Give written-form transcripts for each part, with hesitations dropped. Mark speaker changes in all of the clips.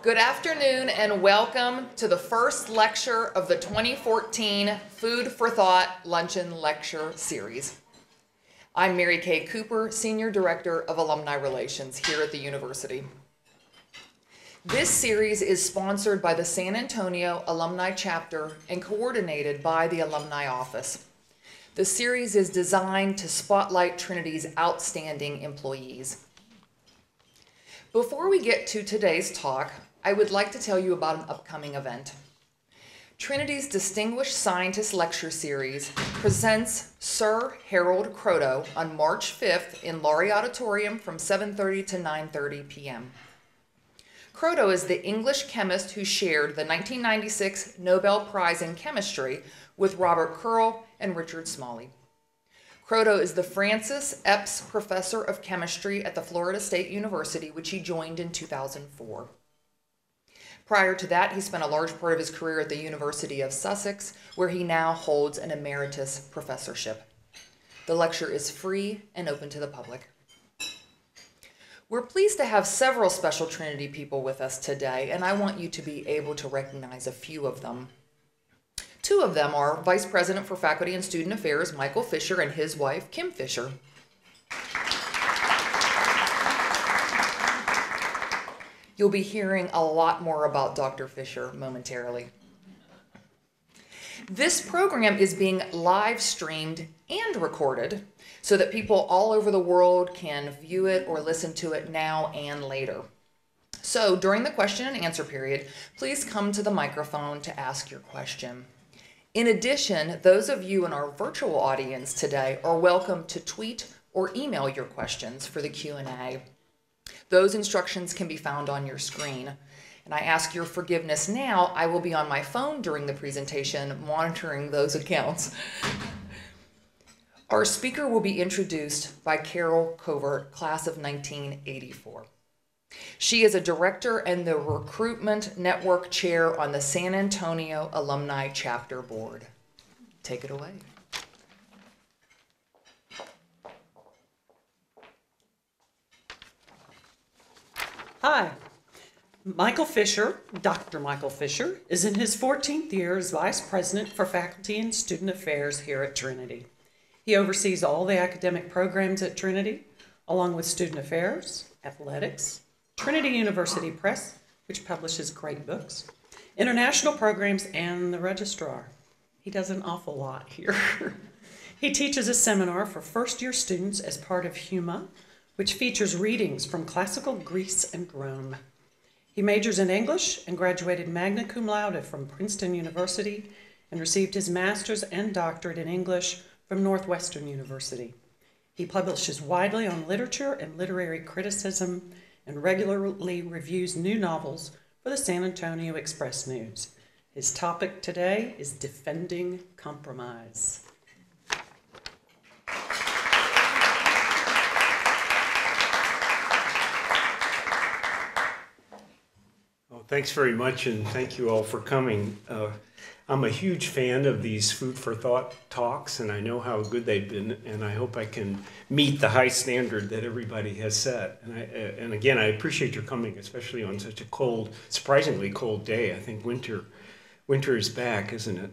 Speaker 1: Good afternoon and welcome to the first lecture of the 2014 Food for Thought Luncheon-lecture series. I'm Mary Kay Cooper, Senior Director of Alumni Relations here at the university. This series is sponsored by the San Antonio Alumni Chapter and coordinated by the Alumni Office. The series is designed to spotlight Trinity's outstanding employees. Before we get to today's talk, I would like to tell you about an upcoming event. Trinity's Distinguished Scientist Lecture Series presents Sir Harold Kroto on March 5th in Laurie Auditorium from 7:30 to 9:30 p.m. Kroto is the English chemist who shared the 1996 Nobel Prize in Chemistry with Robert Curl and Richard Smalley. Kroto is the Francis Epps Professor of Chemistry at the Florida State University, which he joined in 2004. Prior to that, he spent a large part of his career at the University of Sussex, where he now holds an emeritus professorship. The lecture is free and open to the public. We're pleased to have several special Trinity people with us today, and I want you to be able to recognize a few of them. Two of them are Vice President for Faculty and Student Affairs, Michael Fischer, and his wife, Kim Fischer. You'll be hearing a lot more about Dr. Fischer momentarily. This program is being live streamed and recorded so that people all over the world can view it or listen to it now and later. So during the question and answer period, please come to the microphone to ask your question. In addition, those of you in our virtual audience today are welcome to tweet or email your questions for the Q&A. Those instructions can be found on your screen. And I ask your forgiveness now. I will be on my phone during the presentation monitoring those accounts. Our speaker will be introduced by Carol Covert, class of 1984. She is a director and the Recruitment Network Chair on the San Antonio Alumni Chapter Board. Take it away.
Speaker 2: Hi, Michael Fischer, Dr. Michael Fischer, is in his 14th year as Vice President for Faculty and Student Affairs here at Trinity. He oversees all the academic programs at Trinity, along with Student Affairs, Athletics, Trinity University Press, which publishes great books, international programs, and the registrar. He does an awful lot here. He teaches a seminar for first-year students as part of HUMA, which features readings from classical Greece and Rome. He majors in English and graduated magna cum laude from Princeton University and received his master's and doctorate in English from Northwestern University. He publishes widely on literature and literary criticism and regularly reviews new novels for the San Antonio Express News. His topic today is defending compromise.
Speaker 3: Thanks very much, and thank you all for coming. I'm a huge fan of these Food for Thought talks, and I know how good they've been, and I hope I can meet the high standard that everybody has set. And again, I appreciate your coming, especially on such a cold, surprisingly cold day. I think winter is back, isn't it?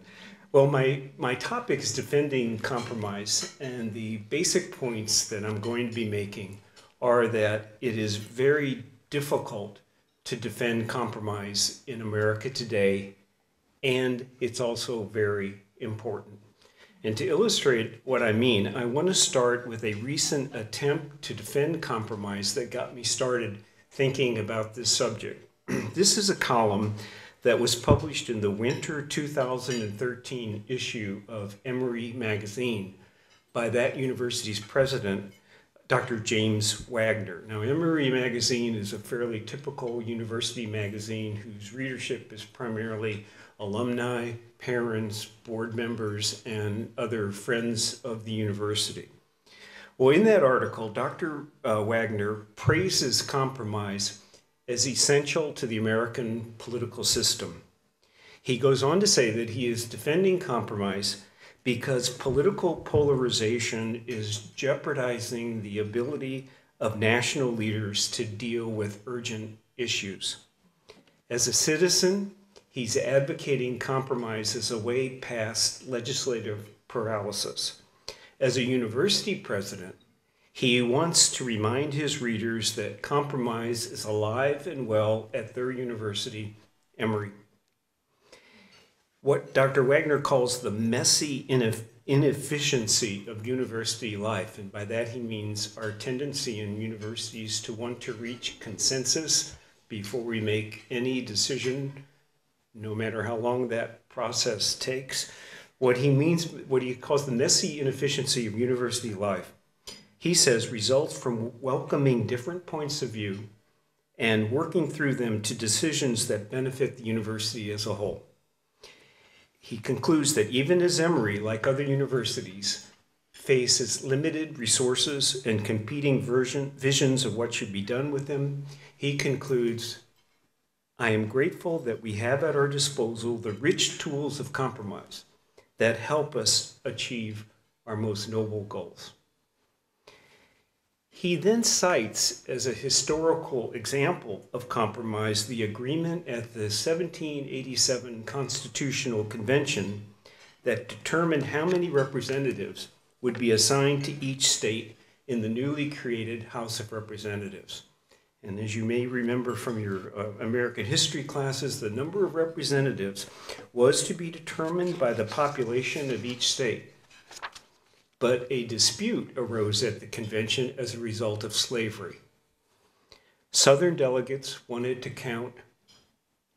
Speaker 3: Well, my topic is defending compromise, and the basic points that I'm going to be making are that it is very difficult to defend compromise in America today, and it's also very important. And to illustrate what I mean, I want to start with a recent attempt to defend compromise that got me started thinking about this subject. This is a column that was published in the winter 2013 issue of Emory magazine by that university's president, Dr. James Wagner. Now, Emory magazine is a fairly typical university magazine whose readership is primarily alumni, parents, board members, and other friends of the university. Well, in that article, Dr. Wagner praises compromise as essential to the American political system. He goes on to say that he is defending compromise because political polarization is jeopardizing the ability of national leaders to deal with urgent issues. As a citizen, he's advocating compromise as a way past legislative paralysis. As a university president, he wants to remind his readers that compromise is alive and well at their university, Emory. What Dr. Wagner calls the messy inefficiency of university life, and by that he means our tendency in universities to want to reach consensus before we make any decision, no matter how long that process takes. What he calls the messy inefficiency of university life, he says, results from welcoming different points of view and working through them to decisions that benefit the university as a whole. He concludes that even as Emory, like other universities, faces limited resources and competing visions of what should be done with them, he concludes, I am grateful that we have at our disposal the rich tools of compromise that help us achieve our most noble goals. He then cites as a historical example of compromise the agreement at the 1787 Constitutional Convention that determined how many representatives would be assigned to each state in the newly created House of Representatives. And as you may remember from your American history classes, the number of representatives was to be determined by the population of each state. But a dispute arose at the convention as a result of slavery. Southern delegates wanted to count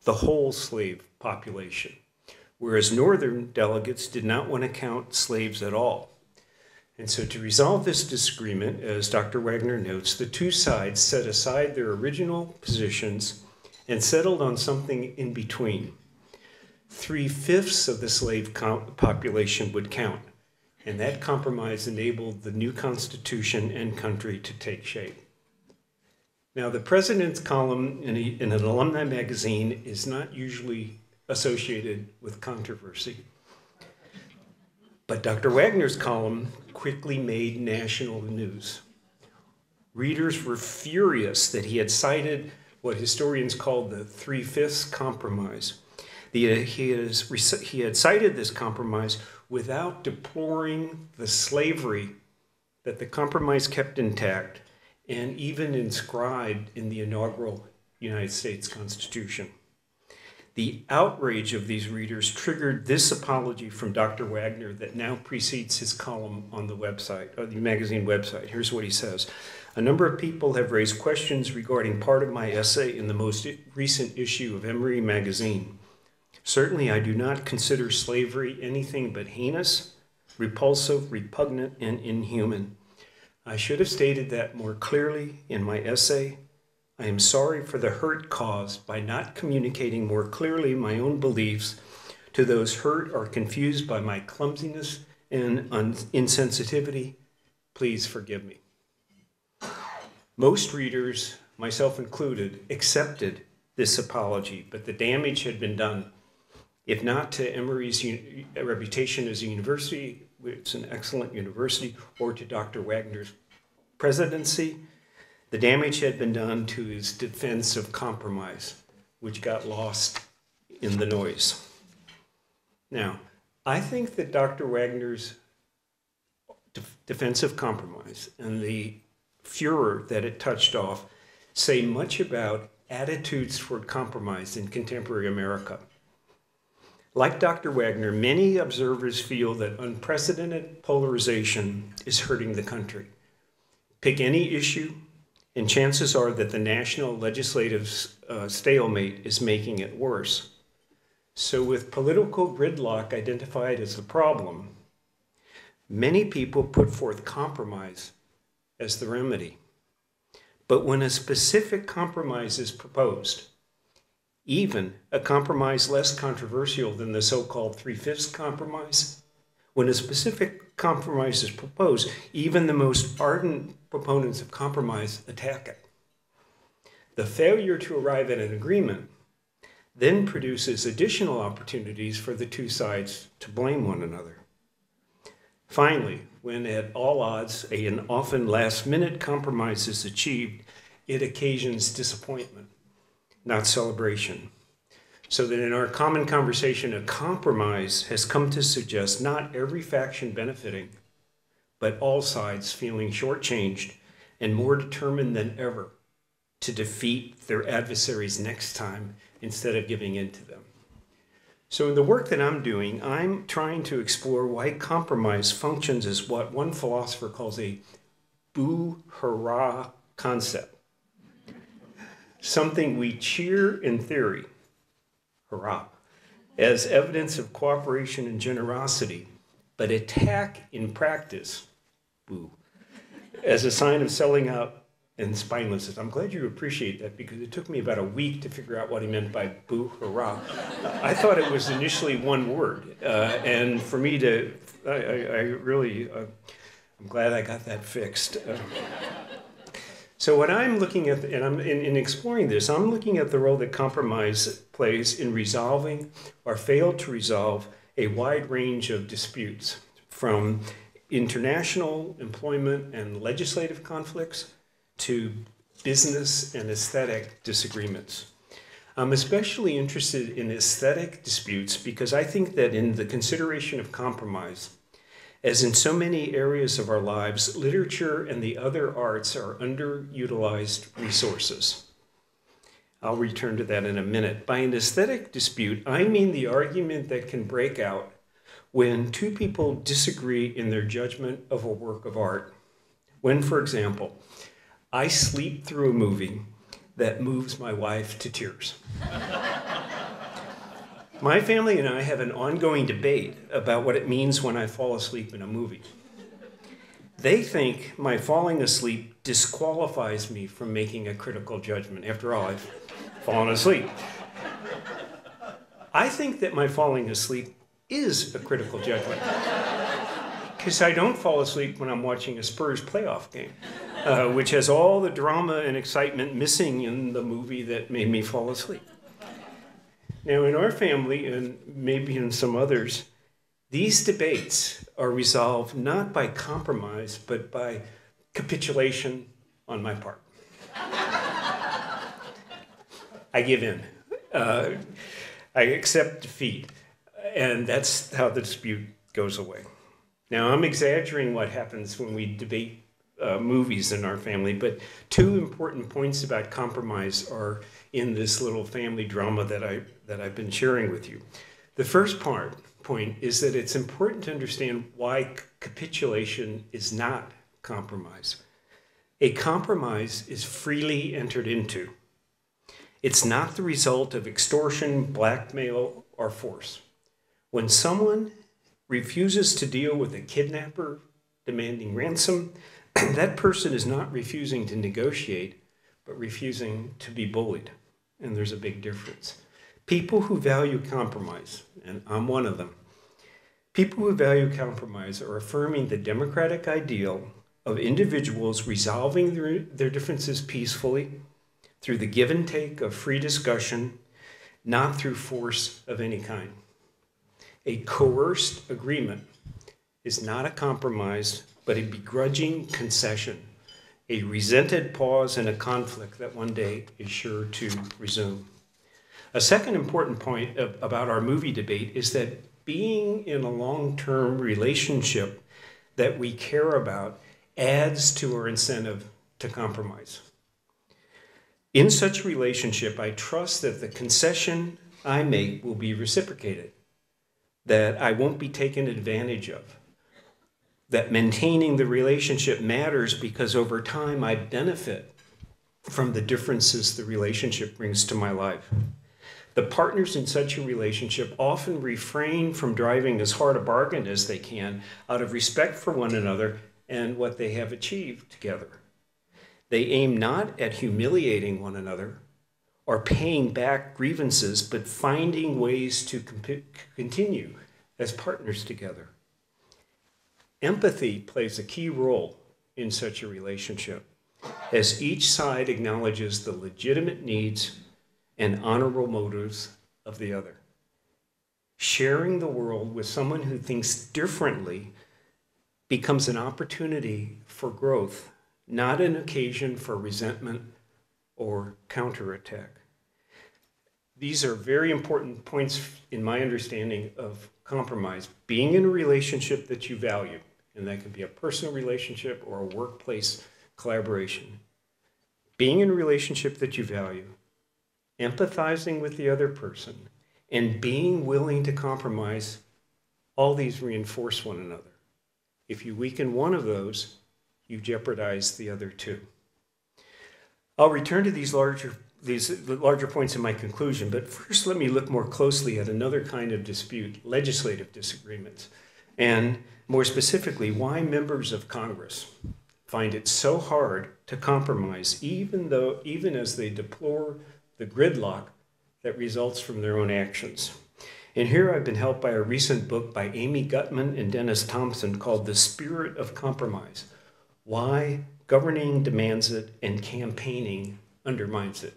Speaker 3: the whole slave population, whereas Northern delegates did not want to count slaves at all. And so to resolve this disagreement, as Dr. Wagner notes, the two sides set aside their original positions and settled on something in between. 3/5 of the slave population would count, and that compromise enabled the new Constitution and country to take shape. Now, the president's column in an alumni magazine is not usually associated with controversy. But Dr. Wagner's column quickly made national news. Readers were furious that he had cited what historians called the 3/5 compromise. He had cited this compromise without deploring the slavery that the compromise kept intact and even inscribed in the inaugural United States Constitution. The outrage of these readers triggered this apology from Dr. Wagner that now precedes his column on the website, or the magazine website. Here's what he says. A number of people have raised questions regarding part of my essay in the most recent issue of Emory magazine. Certainly, I do not consider slavery anything but heinous, repulsive, repugnant, and inhuman. I should have stated that more clearly in my essay. I am sorry for the hurt caused by not communicating more clearly my own beliefs to those hurt or confused by my clumsiness and insensitivity. Please forgive me. Most readers, myself included, accepted this apology, but the damage had been done, if not to Emory's reputation as a university, it's an excellent university, or to Dr. Wagner's presidency. The damage had been done to his defense of compromise, which got lost in the noise. Now, I think that Dr. Wagner's defense of compromise and the furor that it touched off say much about attitudes toward compromise in contemporary America. Like Dr. Wagner, many observers feel that unprecedented polarization is hurting the country. Pick any issue, and chances are that the national legislative stalemate is making it worse. So with political gridlock identified as the problem, many people put forth compromise as the remedy. But when a specific compromise is proposed, even a compromise less controversial than the so-called 3/5 compromise, when a specific compromise is proposed, even the most ardent proponents of compromise attack it. The failure to arrive at an agreement then produces additional opportunities for the two sides to blame one another. Finally, when at all odds an often last-minute compromise is achieved, it occasions disappointment, not celebration. So that in our common conversation, a compromise has come to suggest not every faction benefiting, but all sides feeling shortchanged and more determined than ever to defeat their adversaries next time instead of giving in to them. So in the work that I'm doing, I'm trying to explore why compromise functions as what one philosopher calls a boo-hurrah concept. Something we cheer in theory, hurrah, as evidence of cooperation and generosity, but attack in practice, boo, as a sign of selling out and spinelessness. I'm glad you appreciate that because it took me about a week to figure out what he meant by boo hurrah. I thought it was initially one word, and for me to, I'm glad I got that fixed. So what I'm looking at, and I'm in exploring this, I'm looking at the role that compromise plays in resolving or fail to resolve a wide range of disputes, from international employment and legislative conflicts to business and aesthetic disagreements. I'm especially interested in aesthetic disputes because I think that in the consideration of compromise, as in so many areas of our lives, literature and the other arts are underutilized resources. I'll return to that in a minute. By an aesthetic dispute, I mean the argument that can break out when two people disagree in their judgment of a work of art. When, for example, I sleep through a movie that moves my wife to tears. My family and I have an ongoing debate about what it means when I fall asleep in a movie. They think my falling asleep disqualifies me from making a critical judgment. After all, I've fallen asleep. I think that my falling asleep is a critical judgment because I don't fall asleep when I'm watching a Spurs playoff game, which has all the drama and excitement missing in the movie that made me fall asleep. Now, in our family, and maybe in some others, these debates are resolved not by compromise, but by capitulation on my part. I give in. I accept defeat, and that's how the dispute goes away. Now, I'm exaggerating what happens when we debate movies in our family, but two important points about compromise are in this little family drama that I've been sharing with you. The first point is that it's important to understand why capitulation is not compromise. A compromise is freely entered into. It's not the result of extortion, blackmail, or force. When someone refuses to deal with a kidnapper demanding ransom, that person is not refusing to negotiate, but refusing to be bullied. And there's a big difference. People who value compromise, and I'm one of them, people who value compromise are affirming the democratic ideal of individuals resolving their differences peacefully through the give and take of free discussion, not through force of any kind. A coerced agreement is not a compromise, but a begrudging concession, a resented pause in a conflict that one day is sure to resume. A second important point about our movie debate is that being in a long-term relationship that we care about adds to our incentive to compromise. In such a relationship, I trust that the concession I make will be reciprocated, that I won't be taken advantage of, that maintaining the relationship matters because over time I benefit from the differences the relationship brings to my life. The partners in such a relationship often refrain from driving as hard a bargain as they can out of respect for one another and what they have achieved together. They aim not at humiliating one another or paying back grievances, but finding ways to continue as partners together. Empathy plays a key role in such a relationship, as each side acknowledges the legitimate needs and honorable motives of the other. Sharing the world with someone who thinks differently becomes an opportunity for growth, not an occasion for resentment or counterattack. These are very important points in my understanding of compromise. Being in a relationship that you value, and that can be a personal relationship or a workplace collaboration. Being in a relationship that you value, empathizing with the other person, and being willing to compromise, all these reinforce one another. If you weaken one of those, you jeopardize the other two. I'll return to these larger points in my conclusion, but first let me look more closely at another kind of dispute, legislative disagreements, and more specifically, why members of Congress find it so hard to compromise, even as they deplore the gridlock that results from their own actions. And here I've been helped by a recent book by Amy Gutman and Dennis Thompson called The Spirit of Compromise: Why Governing Demands It and Campaigning Undermines It.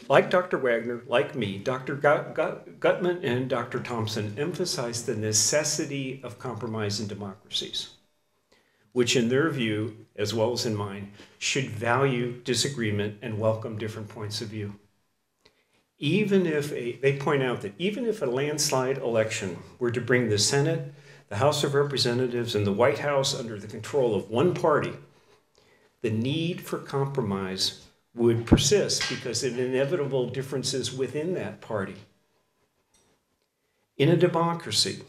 Speaker 3: Like Dr. Wagner, like me, Dr. Gutman and Dr. Thompson emphasized the necessity of compromise in democracies, which in their view, as well as in mine, should value disagreement and welcome different points of view. They point out that even if a landslide election were to bring the Senate, the House of Representatives, and the White House under the control of one party, the need for compromise would persist because of inevitable differences within that party. In a democracy,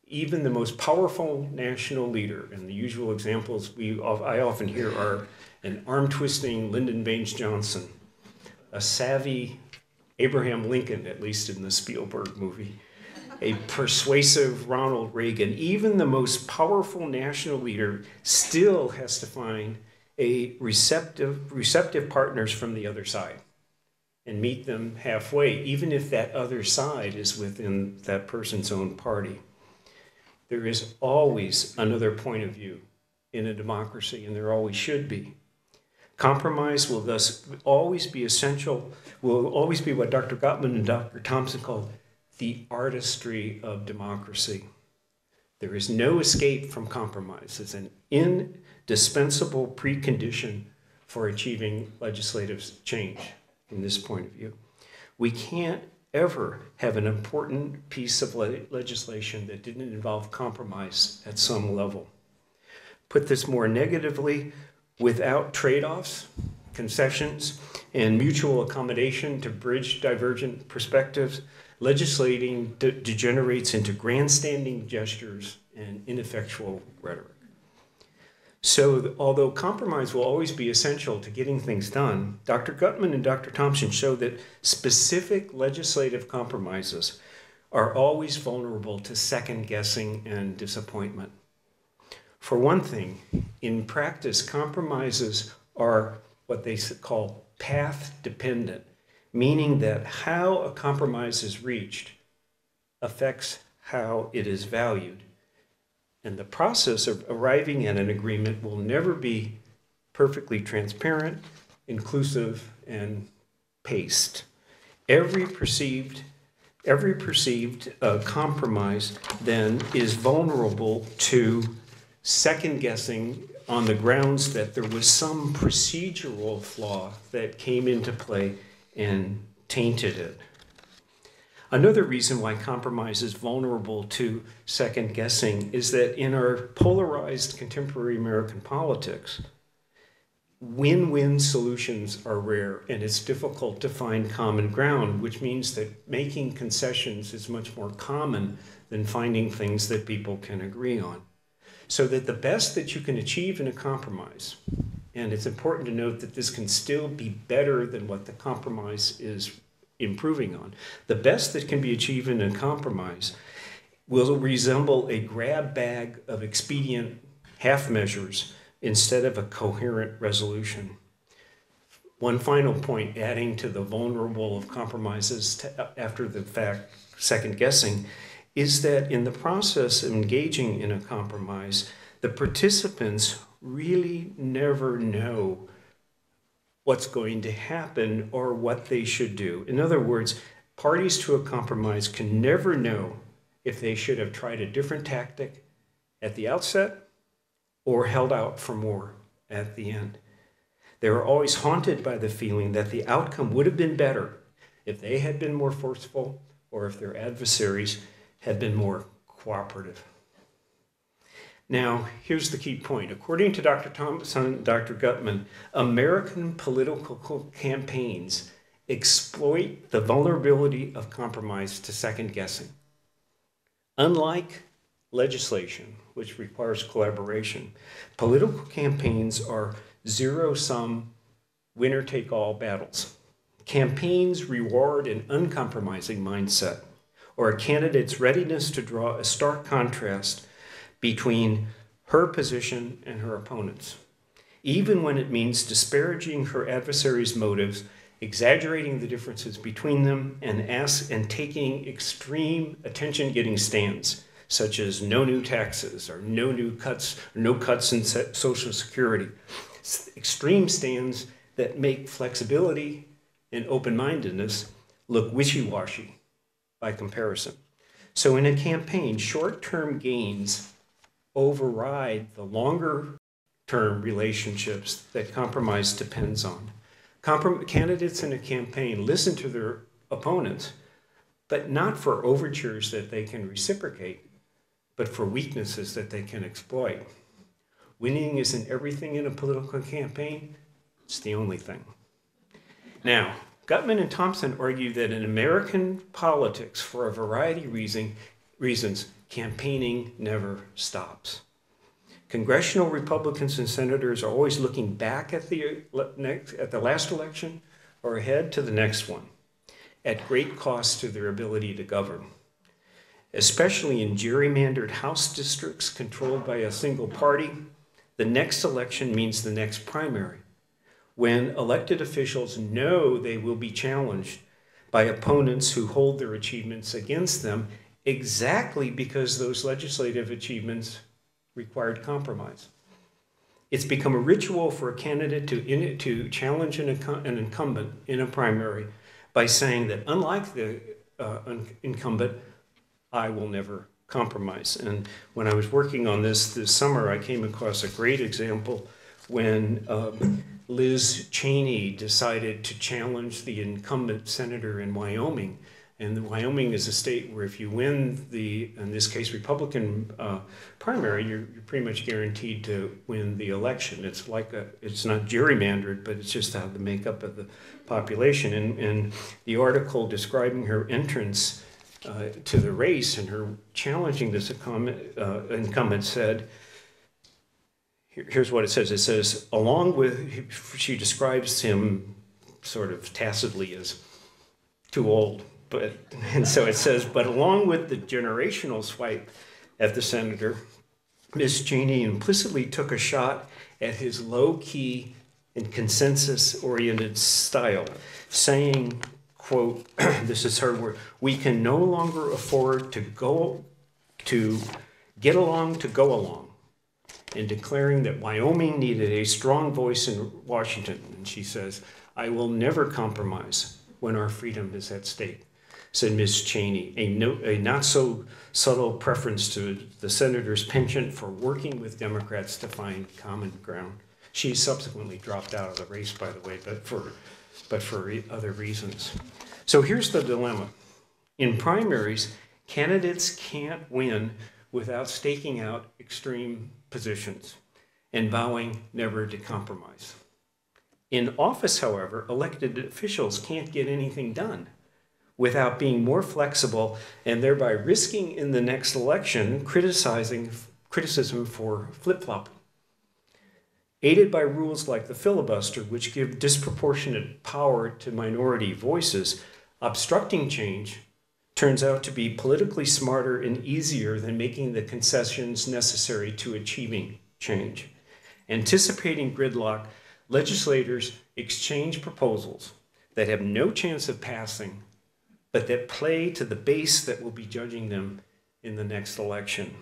Speaker 3: even the most powerful national leader, and the usual examples I often hear are an arm-twisting Lyndon Baines Johnson, a savvy Abraham Lincoln, at least in the Spielberg movie, a persuasive Ronald Reagan. Even the most powerful national leader still has to find receptive partners from the other side and meet them halfway, even if that other side is within that person's own party. There is always another point of view in a democracy, and there always should be. Compromise will thus always be essential, will always be what Dr. Gottman and Dr. Thompson called the artistry of democracy. There is no escape from compromise. It's an indispensable precondition for achieving legislative change from this point of view. We can't ever have an important piece of legislation that didn't involve compromise at some level. Put this more negatively, without trade-offs, concessions, and mutual accommodation to bridge divergent perspectives, legislating degenerates into grandstanding gestures and ineffectual rhetoric. So although compromise will always be essential to getting things done, Dr. Gutman and Dr. Thompson show that specific legislative compromises are always vulnerable to second guessing and disappointment. For one thing, in practice, compromises are what they call path dependent, meaning that how a compromise is reached affects how it is valued. And the process of arriving at an agreement will never be perfectly transparent, inclusive, and paced. Every perceived compromise then is vulnerable to second guessing on the grounds that there was some procedural flaw that came into play and tainted it. Another reason why compromise is vulnerable to second guessing is that in our polarized contemporary American politics, win-win solutions are rare, and it's difficult to find common ground, which means that making concessions is much more common than finding things that people can agree on. So that the best that you can achieve in a compromise, and it's important to note that this can still be better than what the compromise is improving on, the best that can be achieved in a compromise will resemble a grab bag of expedient half measures instead of a coherent resolution. One final point, adding to the vulnerable of compromises after the fact, second guessing, is that in the process of engaging in a compromise, the participants really never know what's going to happen or what they should do. In other words, parties to a compromise can never know if they should have tried a different tactic at the outset or held out for more at the end. They were always haunted by the feeling that the outcome would have been better if they had been more forceful or if their adversaries had been more cooperative. Now, here's the key point. According to Dr. Thompson and Dr. Gutman, American political campaigns exploit the vulnerability of compromise to second guessing. Unlike legislation, which requires collaboration, political campaigns are zero-sum, winner-take-all battles. Campaigns reward an uncompromising mindset or a candidate's readiness to draw a stark contrast between her position and her opponent's, even when it means disparaging her adversary's motives, exaggerating the differences between them, and taking extreme attention-getting stands, such as no new taxes or no cuts in Social Security. Extreme stands that make flexibility and open-mindedness look wishy-washy by comparison. So in a campaign, short-term gains override the longer-term relationships that compromise depends on. Candidates in a campaign listen to their opponents, but not for overtures that they can reciprocate, but for weaknesses that they can exploit. Winning isn't everything in a political campaign, it's the only thing. Now, Gutman and Thompson argue that in American politics, for a variety of reasons, campaigning never stops. Congressional Republicans and senators are always looking back at the last election or ahead to the next one, at great cost to their ability to govern. Especially in gerrymandered House districts controlled by a single party, the next election means the next primary, when elected officials know they will be challenged by opponents who hold their achievements against them exactly because those legislative achievements required compromise. It's become a ritual for a candidate to challenge an incumbent in a primary by saying that, unlike the incumbent, I will never compromise. And when I was working on this summer, I came across a great example when Liz Cheney decided to challenge the incumbent senator in Wyoming. And Wyoming is a state where if you win the, in this case, Republican primary, you're pretty much guaranteed to win the election. It's not gerrymandered, but it's just how the makeup of the population. And the article describing her entrance to the race and her challenging this incumbent said, here's what it says. It says, along with, she describes him sort of tacitly as too old. And so it says, but along with the generational swipe at the senator, Ms. Cheney implicitly took a shot at his low-key and consensus-oriented style, saying, quote, this is her word, we can no longer afford to get along to go along, in declaring that Wyoming needed a strong voice in Washington. And she says, I will never compromise when our freedom is at stake, said Ms. Cheney, a not-so-subtle preference to the senator's penchant for working with Democrats to find common ground. She subsequently dropped out of the race, by the way, but for other reasons. So here's the dilemma. In primaries, candidates can't win without staking out extreme positions and vowing never to compromise. In office, however, elected officials can't get anything done without being more flexible and thereby risking in the next election criticism for flip-flopping. Aided by rules like the filibuster, which give disproportionate power to minority voices, obstructing change turns out to be politically smarter and easier than making the concessions necessary to achieving change. Anticipating gridlock, legislators exchange proposals that have no chance of passing, but that play to the base that will be judging them in the next election.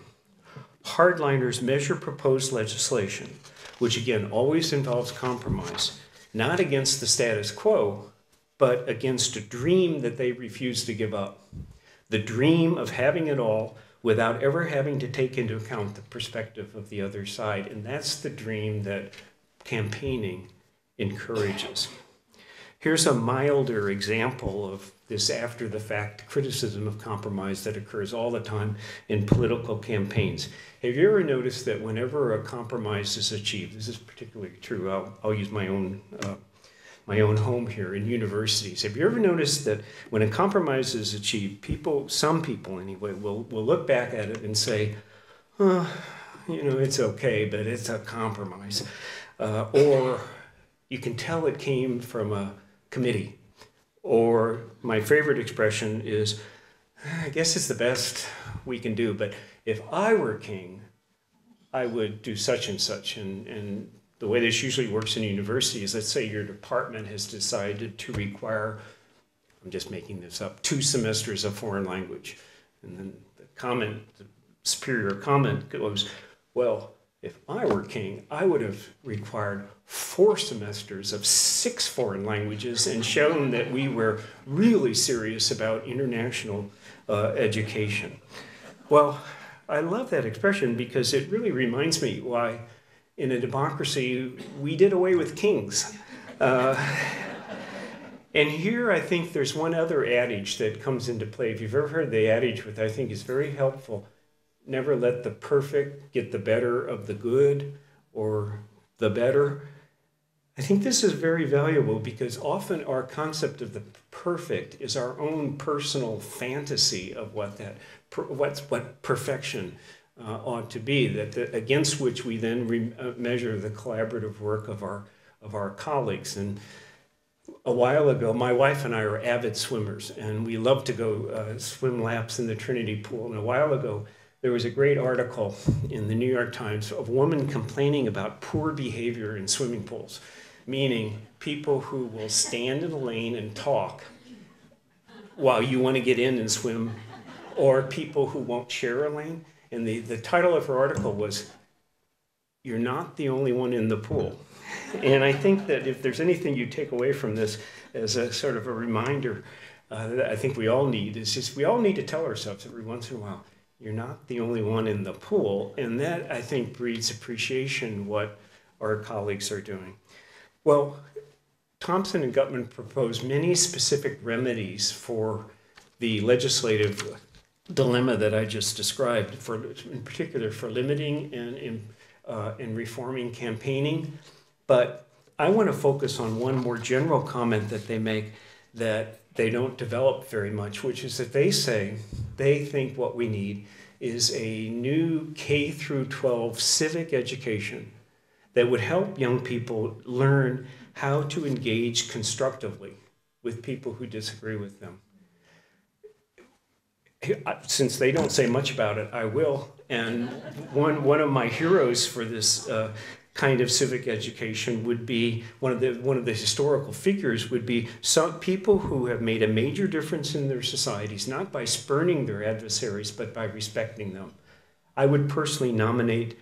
Speaker 3: Hardliners measure proposed legislation, which again always involves compromise, not against the status quo, but against a dream that they refuse to give up. The dream of having it all without ever having to take into account the perspective of the other side. And that's the dream that campaigning encourages. Here's a milder example of this after-the-fact criticism of compromise that occurs all the time in political campaigns. Have you ever noticed that whenever a compromise is achieved, this is particularly true, I'll use my own home here in universities. Have you ever noticed that when a compromise is achieved, some people anyway, will look back at it and say, oh, it's okay, but it's a compromise. Or you can tell it came from a committee. Or my favorite expression is, I guess it's the best we can do, but if I were king, I would do such and such. And the way this usually works in universities, let's say your department has decided to require, I'm just making this up, 2 semesters of foreign language. And then the superior comment goes, well, if I were king, I would have required 4 semesters of 6 foreign languages and shown that we were really serious about international education. Well, I love that expression because it really reminds me why in a democracy we did away with kings. And here I think there's one other adage that comes into play. If you've ever heard the adage, which I think is very helpful, never let the perfect get the better of the good or the better. I think this is very valuable because often our concept of the perfect is our own personal fantasy of what perfection ought to be, against which we then measure the collaborative work of our colleagues. And a while ago, my wife and I are avid swimmers, and we love to go swim laps in the Trinity pool. And a while ago, there was a great article in the New York Times of a woman complaining about poor behavior in swimming pools, meaning people who will stand in a lane and talk while you want to get in and swim, or people who won't share a lane. And the title of her article was, "You're not the only one in the pool." And I think that if there's anything you take away from this as a sort of a reminder that I think we all need, is just we all need to tell ourselves every once in a while, you're not the only one in the pool. And that, I think, breeds appreciation what our colleagues are doing. Well, Thompson and Gutman proposed many specific remedies for the legislative dilemma that I just described, in particular for limiting and reforming campaigning. But I want to focus on one more general comment that they make that they don't develop very much, which is that they say they think what we need is a new K through 12 civic education that would help young people learn how to engage constructively with people who disagree with them. Since they don't say much about it, I will. And one of my heroes for this kind of civic education would be one of the historical figures would be some people who have made a major difference in their societies, not by spurning their adversaries, but by respecting them. I would personally nominate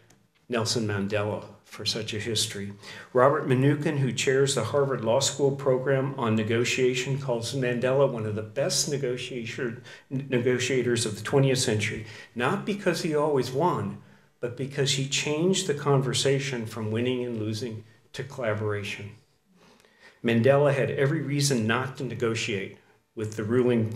Speaker 3: Nelson Mandela for such a history. Robert Mnookin, who chairs the Harvard Law School program on negotiation, calls Mandela one of the best negotiators of the 20th century, not because he always won, but because he changed the conversation from winning and losing to collaboration. Mandela had every reason not to negotiate with the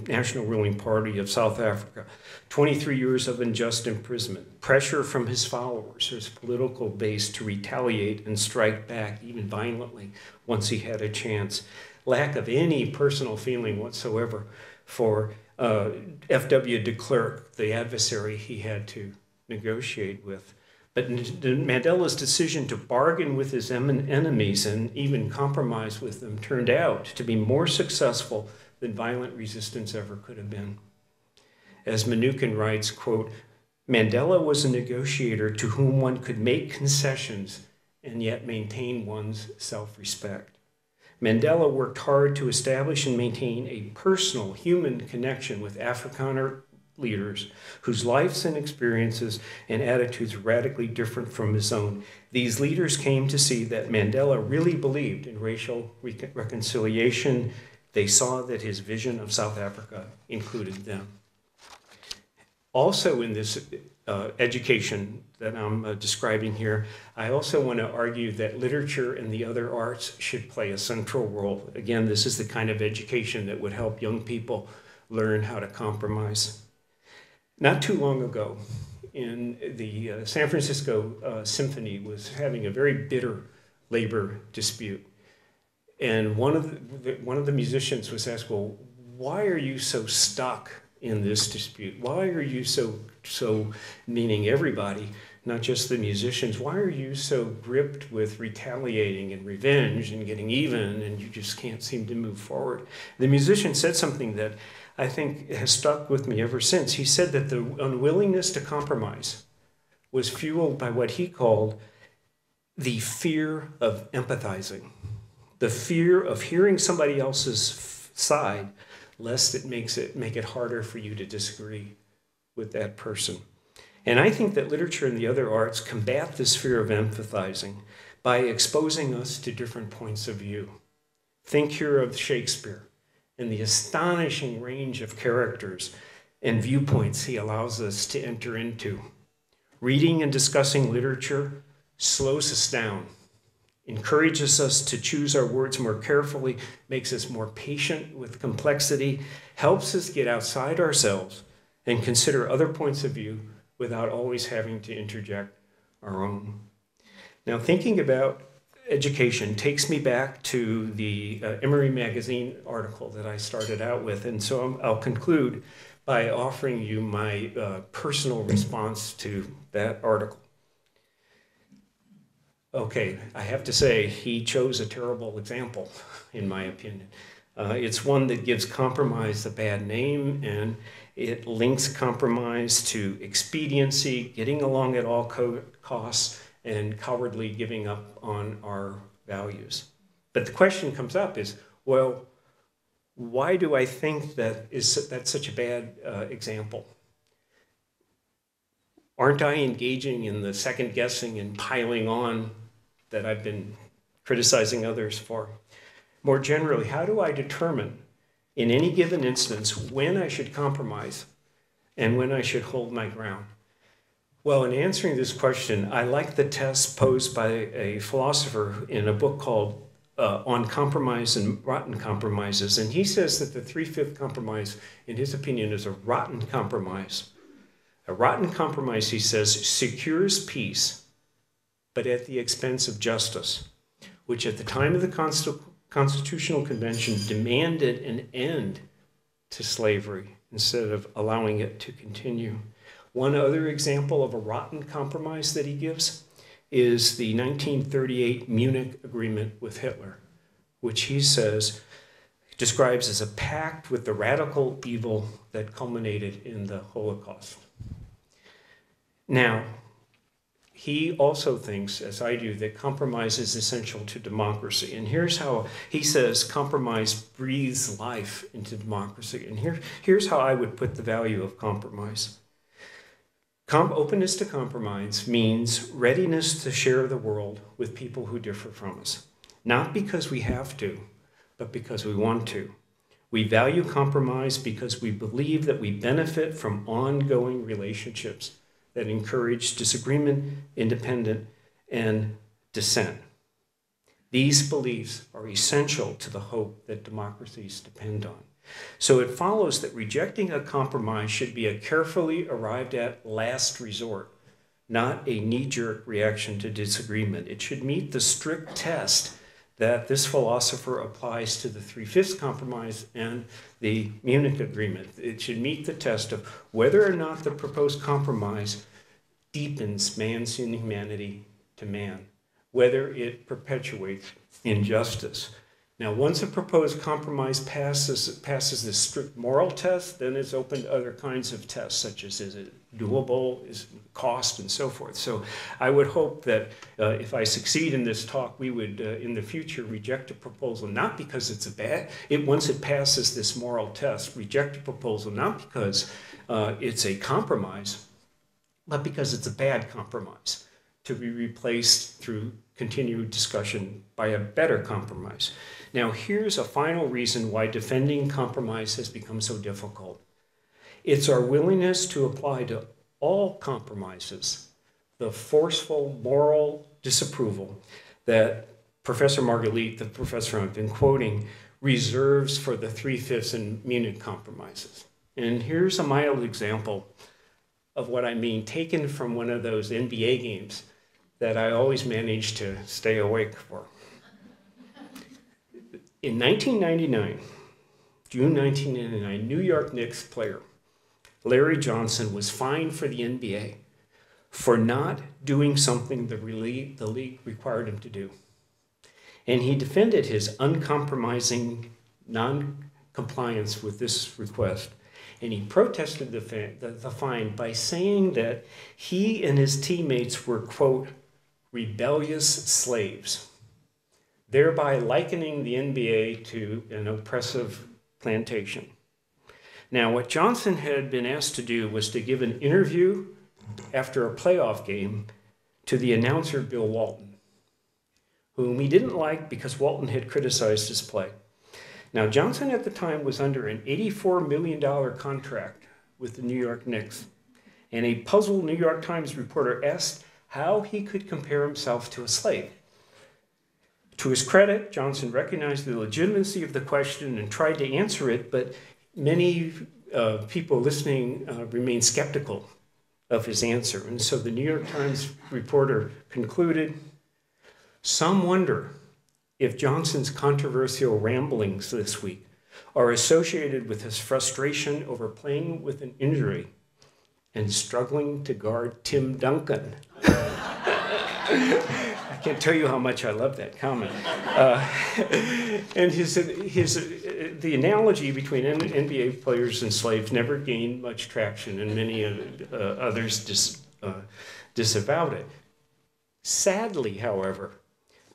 Speaker 3: national ruling party of South Africa. 23 years of unjust imprisonment, pressure from his followers, his political base to retaliate and strike back even violently once he had a chance. Lack of any personal feeling whatsoever for F.W. de Klerk, the adversary he had to negotiate with. But Mandela's decision to bargain with his enemies and even compromise with them turned out to be more successful than violent resistance ever could have been. As Mnookin writes, quote, Mandela was a negotiator to whom one could make concessions and yet maintain one's self-respect. Mandela worked hard to establish and maintain a personal human connection with Afrikaner leaders whose lives and experiences and attitudes were radically different from his own. These leaders came to see that Mandela really believed in racial reconciliation. They saw that his vision of South Africa included them. Also in this education that I'm describing here, I also want to argue that literature and the other arts should play a central role. Again, this is the kind of education that would help young people learn how to compromise. Not too long ago, in the San Francisco Symphony was having a very bitter labor dispute. And one of the musicians was asked, well, why are you so stuck in this dispute? Why are you so meaning everybody, not just the musicians, why are you so gripped with retaliating and revenge and getting even, and you just can't seem to move forward? The musician said something that I think has stuck with me ever since. He said that the unwillingness to compromise was fueled by what he called the fear of empathizing, the fear of hearing somebody else's side, lest it make it harder for you to disagree with that person. And I think that literature and the other arts combat this fear of empathizing by exposing us to different points of view. Think here of Shakespeare and the astonishing range of characters and viewpoints he allows us to enter into. Reading and discussing literature slows us down, encourages us to choose our words more carefully, makes us more patient with complexity, helps us get outside ourselves and consider other points of view without always having to interject our own. Now, thinking about education takes me back to the Emory Magazine article that I started out with, and so I'll conclude by offering you my personal response to that article. Okay, I have to say, he chose a terrible example, in my opinion. It's one that gives compromise a bad name, and it links compromise to expediency, getting along at all costs, and cowardly giving up on our values. But the question comes up is, well, why do I think that's such a bad example? Aren't I engaging in the second guessing and piling on that I've been criticizing others for? More generally, how do I determine in any given instance when I should compromise and when I should hold my ground? Well, in answering this question, I like the test posed by a philosopher in a book called On Compromise and Rotten Compromises. And he says that the 3/5 compromise, in his opinion, is a rotten compromise. A rotten compromise, he says, secures peace, but at the expense of justice, which at the time of the Constitutional Convention demanded an end to slavery instead of allowing it to continue. One other example of a rotten compromise that he gives is the 1938 Munich Agreement with Hitler, which he says describes as a pact with the radical evil that culminated in the Holocaust. Now, he also thinks, as I do, that compromise is essential to democracy. And here's how he says compromise breathes life into democracy. And here's how I would put the value of compromise. Openness to compromise means readiness to share the world with people who differ from us. Not because we have to, but because we want to. We value compromise because we believe that we benefit from ongoing relationships that encourage disagreement, independence, and dissent. These beliefs are essential to the hope that democracies depend on. So it follows that rejecting a compromise should be a carefully arrived at last resort, not a knee-jerk reaction to disagreement. It should meet the strict test that this philosopher applies to the 3/5 compromise and the Munich Agreement. It should meet the test of whether or not the proposed compromise deepens man's inhumanity to man, whether it perpetuates injustice. Now, once a proposed compromise passes this strict moral test, then it's open to other kinds of tests, such as is it doable, is it cost, and so forth. So I would hope that if I succeed in this talk, we would, in the future, reject a proposal, not because it's once it passes this moral test, reject a proposal, not because it's a compromise, but because it's a bad compromise, to be replaced through continued discussion by a better compromise. Now, here's a final reason why defending compromise has become so difficult. It's our willingness to apply to all compromises, the forceful moral disapproval that Professor Marguerite, the professor I've been quoting, reserves for the 3/5 and Munich compromises. And here's a mild example of what I mean, taken from one of those NBA games that I always manage to stay awake for. In 1999, June 1999, New York Knicks player Larry Johnson was fined for the NBA for not doing something the league required him to do. And he defended his uncompromising non-compliance with this request. And he protested the fine by saying that he and his teammates were, quote, rebellious slaves, thereby likening the NBA to an oppressive plantation. Now, what Johnson had been asked to do was to give an interview after a playoff game to the announcer, Bill Walton, whom he didn't like because Walton had criticized his play. Now, Johnson at the time was under an $84 million contract with the New York Knicks, and a puzzled New York Times reporter asked how he could compare himself to a slave. To his credit, Johnson recognized the legitimacy of the question and tried to answer it, but many people listening remained skeptical of his answer. And so the New York Times reporter concluded, "Some wonder if Johnson's controversial ramblings this week are associated with his frustration over playing with an injury and struggling to guard Tim Duncan." I can't tell you how much I love that comment. And the analogy between NBA players and slaves never gained much traction, and many others disavowed it. Sadly, however,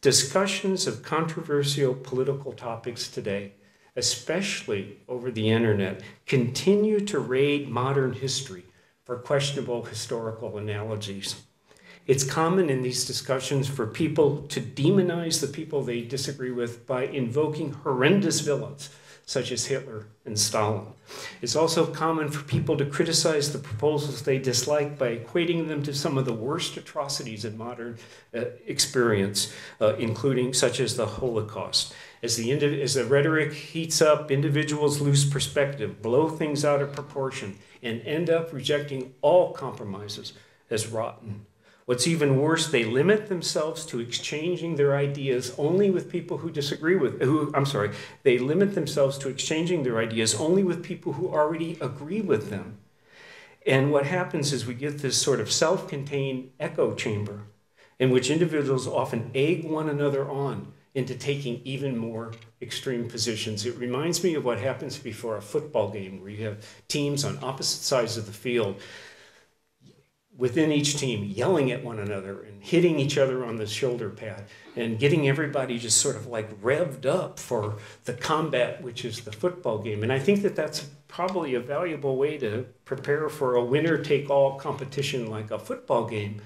Speaker 3: discussions of controversial political topics today, especially over the internet, continue to raid modern history for questionable historical analogies. It's common in these discussions for people to demonize the people they disagree with by invoking horrendous villains, such as Hitler and Stalin. It's also common for people to criticize the proposals they dislike by equating them to some of the worst atrocities in modern experience, including such as the Holocaust. As the rhetoric heats up, individuals lose perspective, blow things out of proportion, and end up rejecting all compromises as rotten. What's even worse, they limit themselves to exchanging their ideas only with people who they limit themselves to exchanging their ideas only with people who already agree with them. And what happens is we get this sort of self-contained echo chamber in which individuals often egg one another on into taking even more extreme positions. It reminds me of what happens before a football game where you have teams on opposite sides of the field within each team yelling at one another and hitting each other on the shoulder pad and getting everybody just sort of like revved up for the combat, which is the football game. And I think that that's probably a valuable way to prepare for a winner-take-all competition like a football game.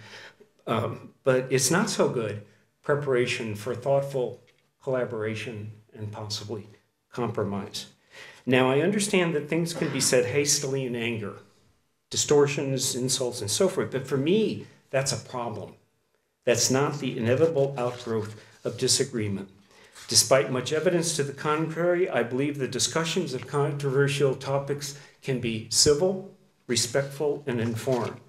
Speaker 3: But it's not so good preparation for thoughtful collaboration and possibly compromise. Now, I understand that things can be said hastily in anger, distortions, insults, and so forth. But for me, that's a problem. That's not the inevitable outgrowth of disagreement. Despite much evidence to the contrary, I believe the discussions of controversial topics can be civil, respectful, and informed.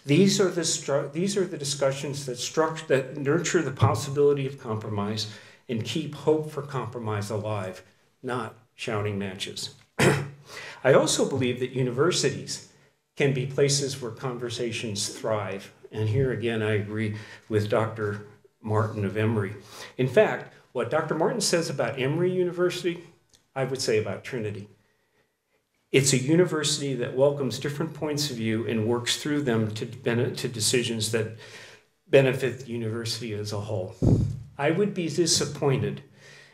Speaker 3: These are the discussions that nurture the possibility of compromise and keep hope for compromise alive, not shouting matches. I also believe that universities can be places where conversations thrive. And here again, I agree with Dr. Martin of Emory. In fact, what Dr. Martin says about Emory University, I would say about Trinity. It's a university that welcomes different points of view and works through them to decisions that benefit the university as a whole. I would be disappointed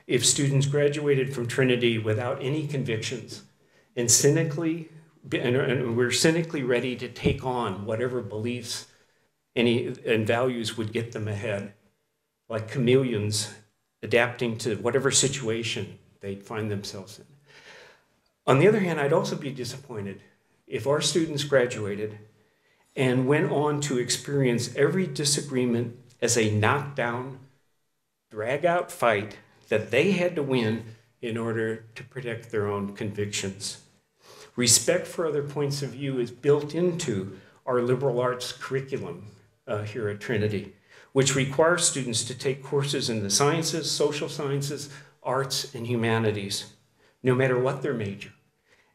Speaker 3: if students graduated from Trinity without any convictions and we're cynically ready to take on whatever beliefs and values would get them ahead, like chameleons adapting to whatever situation they find themselves in. On the other hand, I'd also be disappointed if our students graduated and went on to experience every disagreement as a knockdown, drag-out fight that they had to win in order to protect their own convictions. Respect for other points of view is built into our liberal arts curriculum here at Trinity, which requires students to take courses in the sciences, social sciences, arts, and humanities, no matter what their major,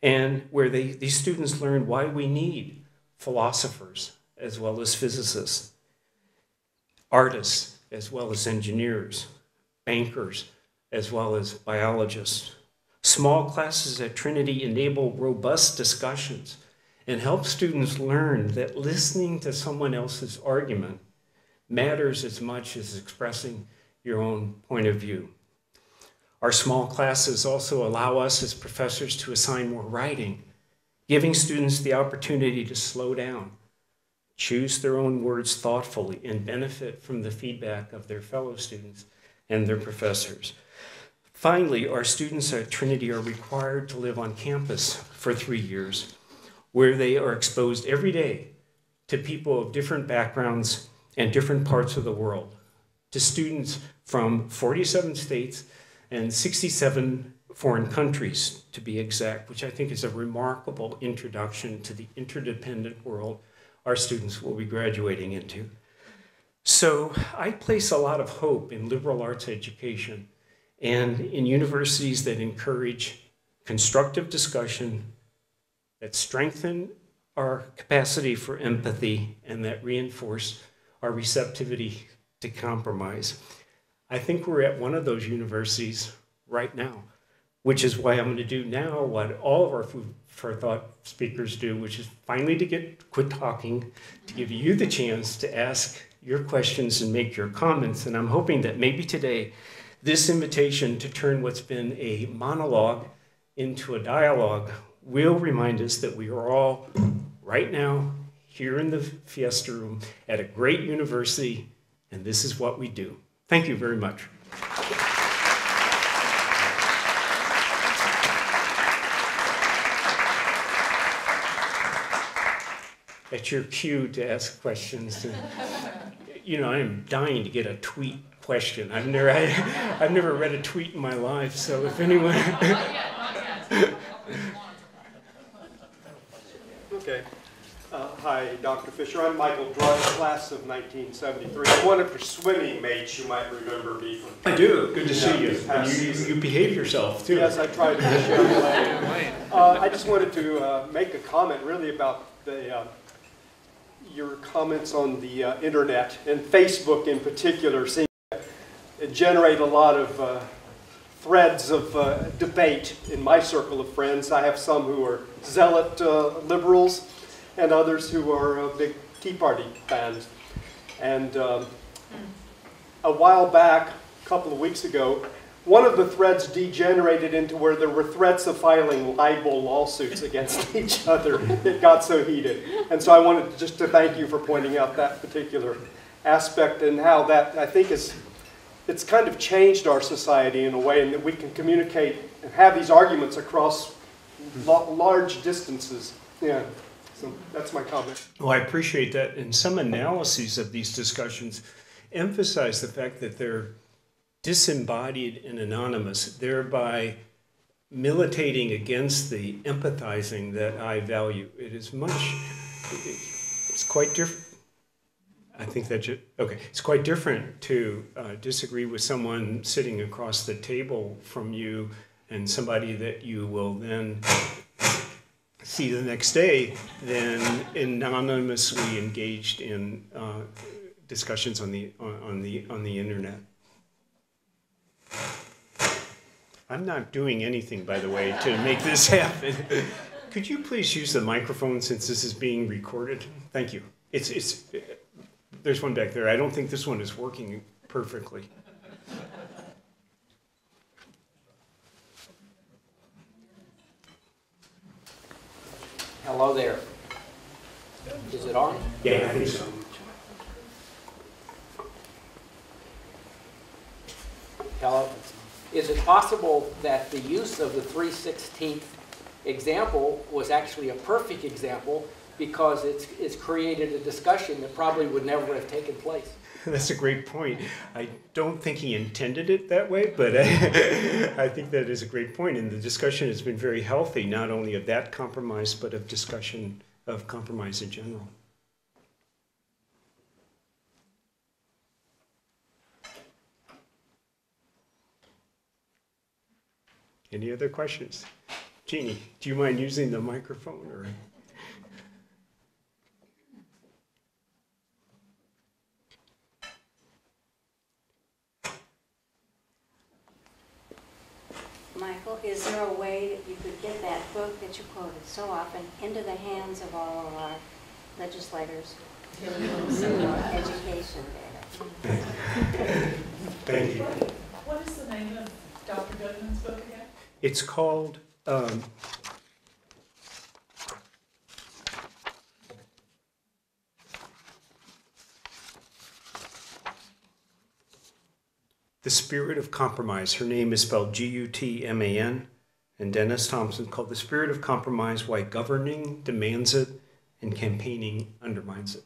Speaker 3: and where these students learn why we need philosophers as well as physicists, artists as well as engineers, bankers as well as biologists. Small classes at Trinity enable robust discussions and help students learn that listening to someone else's argument matters as much as expressing your own point of view. Our small classes also allow us as professors to assign more writing, giving students the opportunity to slow down, choose their own words thoughtfully, and benefit from the feedback of their fellow students and their professors. Finally, our students at Trinity are required to live on campus for 3 years, where they are exposed every day to people of different backgrounds and different parts of the world, to students from 47 states and 67 foreign countries, to be exact, which I think is a remarkable introduction to the interdependent world our students will be graduating into. So I place a lot of hope in liberal arts education and in universities that encourage constructive discussion, that strengthen our capacity for empathy, and that reinforce our receptivity to compromise. I think we're at one of those universities right now, which is why I'm going to do now what all of our food for thought speakers do, which is finally to quit talking, to give you the chance to ask your questions and make your comments. And I'm hoping that maybe today, this invitation to turn what's been a monologue into a dialogue will remind us that we are all right now here in the Fiesta Room at a great university, and this is what we do. Thank you very much. That's your cue to ask questions. You know, I am dying to get a tweet question. I've never read a tweet in my life, so if anyone...
Speaker 4: Not yet.
Speaker 5: Okay. Hi, Dr. Fischer. I'm Michael Drudge, class of 1973. One of your swimming mates, you might remember me from...
Speaker 3: I do. Good to see you. You behave yourself, too.
Speaker 5: Yes, I tried to show I just wanted to make a comment really about your comments on the internet, and Facebook in particular, seem to generate a lot of threads of debate in my circle of friends. I have some who are zealot liberals and others who are big Tea Party fans. And a while back, a couple of weeks ago, one of the threads degenerated into where there were threats of filing libel lawsuits against each other. It got so heated. And so I wanted just to thank you for pointing out that particular aspect and how that, I think, it's kind of changed our society in a way, and that we can communicate and have these arguments across large distances. Yeah, so that's my comment.
Speaker 3: Well, I appreciate that. And some analyses of these discussions emphasize the fact that they're disembodied and anonymous, thereby militating against the empathizing that I value. It is it's quite different. I think that okay. It's quite different to disagree with someone sitting across the table from you and somebody that you will then see the next day than anonymously engaged in discussions on the internet. I'm not doing anything, by the way, to make this happen. Could you please use the microphone since this is being recorded? Thank you. There's one back there. I don't think this one is working perfectly.
Speaker 4: Hello there. Is it on?
Speaker 3: Yeah, I think so.
Speaker 4: Hello. Is it possible that the use of the 3/16 example was actually a perfect example because it's created a discussion that probably would never have taken place.
Speaker 3: That's a great point. I don't think he intended it that way, but I think that is a great point. And the discussion has been very healthy, not only of that compromise, but of discussion of compromise in general. Any other questions? Jeannie, do you mind using the microphone? Or?
Speaker 6: Michael, is there a way that you could get that book that you quoted so often into the hands of all of our legislators? Some more education there.
Speaker 3: Thank you.
Speaker 7: What is the name of Dr. Goodman's book again?
Speaker 3: It's called The Spirit of Compromise. Her name is spelled G-U-T-M-A-N, and Dennis Thompson, called The Spirit of Compromise, Why Governing Demands It and Campaigning Undermines It.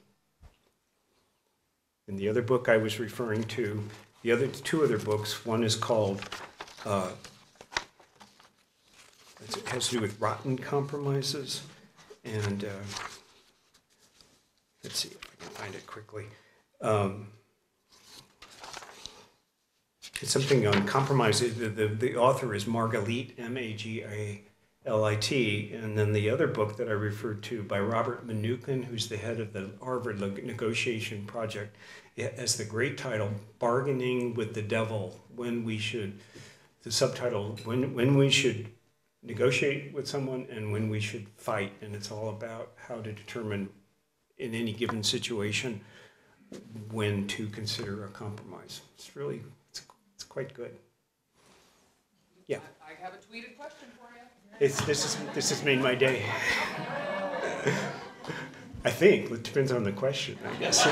Speaker 3: And the other book I was referring to, the other two other books, one is called, it has to do with rotten compromises, and let's see if I can find it quickly. It's something on compromise. The author is Margalit, M-A-G-A-L-I-T, and then the other book that I referred to by Robert Mnookin, who's the head of the Harvard Negotiation Project, it has the great title, Bargaining with the Devil, when we should, the subtitle, when we should negotiate with someone and when we should fight. And it's all about how to determine in any given situation when to consider a compromise. It's really, it's quite good. Yeah.
Speaker 1: I have a tweeted question for you.
Speaker 3: This has made my day. I think it depends on the question, I guess.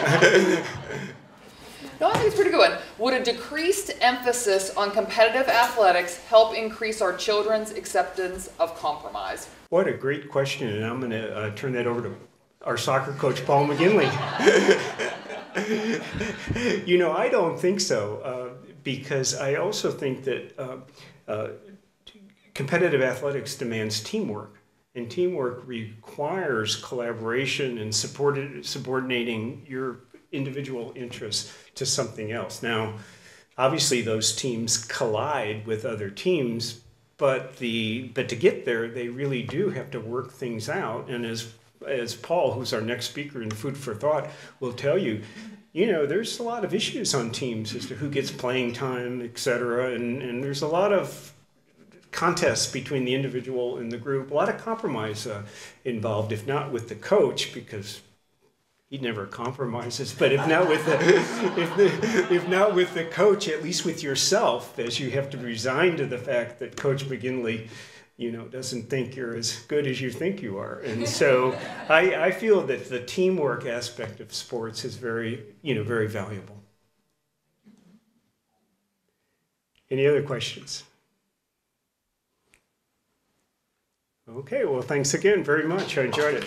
Speaker 1: No, I think it's a pretty good one. Would a decreased emphasis on competitive athletics help increase our children's acceptance of compromise?
Speaker 3: What a great question, and I'm going to turn that over to our soccer coach, Paul McGinley. You know, I don't think so, because I also think that competitive athletics demands teamwork, and teamwork requires collaboration and subordinating your individual interests to something else. Now, obviously those teams collide with other teams, but to get there, they really do have to work things out. And as Paul, who's our next speaker in Food for Thought, will tell you, you know, there's a lot of issues on teams as to who gets playing time, etc. And there's a lot of contests between the individual and the group, a lot of compromise involved, if not with the coach, because he never compromises, but if not with the coach, at least with yourself, as you have to resign to the fact that Coach McGinley, you know, doesn't think you're as good as you think you are. And so I feel that the teamwork aspect of sports is very, you know, very valuable. Any other questions? Okay, well, thanks again very much. I enjoyed it.